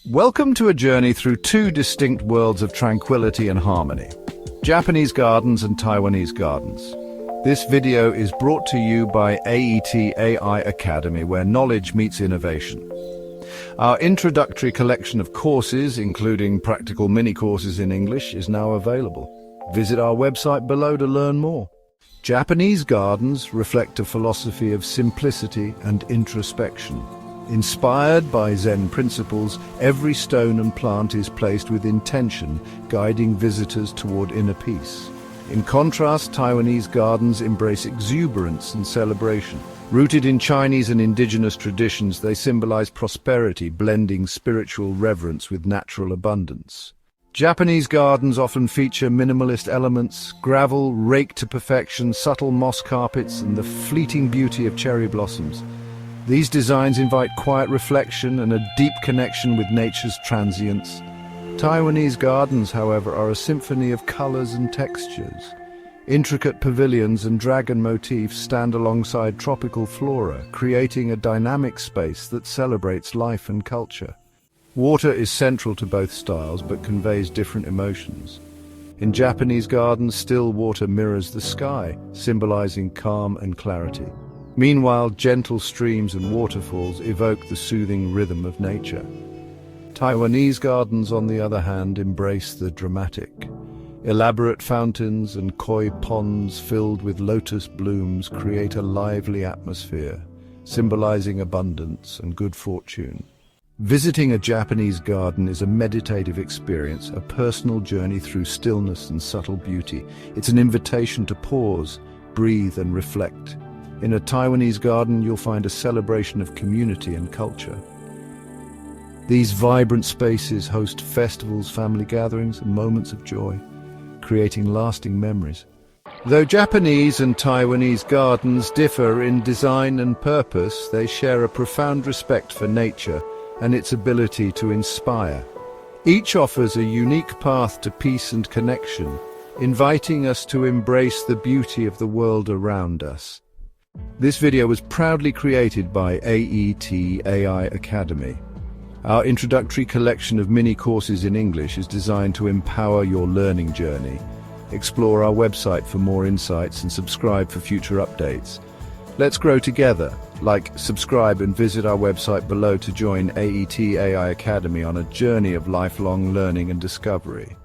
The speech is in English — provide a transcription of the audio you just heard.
Welcome to a journey through two distinct worlds of tranquility and harmony, Japanese gardens and Taiwanese gardens. This video is brought to you by AET AI Academy, where knowledge meets innovation. Our introductory collection of courses, including practical mini-courses in English, is now available. Visit our website below to learn more. Japanese gardens reflect a philosophy of simplicity and introspection. Inspired by Zen principles, every stone and plant is placed with intention, guiding visitors toward inner peace. In contrast, Taiwanese gardens embrace exuberance and celebration. Rooted in Chinese and indigenous traditions, they symbolize prosperity, blending spiritual reverence with natural abundance. Japanese gardens often feature minimalist elements: gravel raked to perfection, subtle moss carpets, and the fleeting beauty of cherry blossoms. These designs invite quiet reflection and a deep connection with nature's transience. Taiwanese gardens, however, are a symphony of colors and textures. Intricate pavilions and dragon motifs stand alongside tropical flora, creating a dynamic space that celebrates life and culture. Water is central to both styles, but conveys different emotions. In Japanese gardens, still water mirrors the sky, symbolizing calm and clarity. Meanwhile, gentle streams and waterfalls evoke the soothing rhythm of nature. Taiwanese gardens, on the other hand, embrace the dramatic. Elaborate fountains and koi ponds filled with lotus blooms create a lively atmosphere, symbolizing abundance and good fortune. Visiting a Japanese garden is a meditative experience, a personal journey through stillness and subtle beauty. It's an invitation to pause, breathe, and reflect. In a Taiwanese garden, you'll find a celebration of community and culture. These vibrant spaces host festivals, family gatherings, and moments of joy, creating lasting memories. Though Japanese and Taiwanese gardens differ in design and purpose, they share a profound respect for nature and its ability to inspire. Each offers a unique path to peace and connection, inviting us to embrace the beauty of the world around us. This video was proudly created by AET AI Academy. Our introductory collection of mini-courses in English is designed to empower your learning journey. Explore our website for more insights and subscribe for future updates. Let's grow together. Like, subscribe, and visit our website below to join AET AI Academy on a journey of lifelong learning and discovery.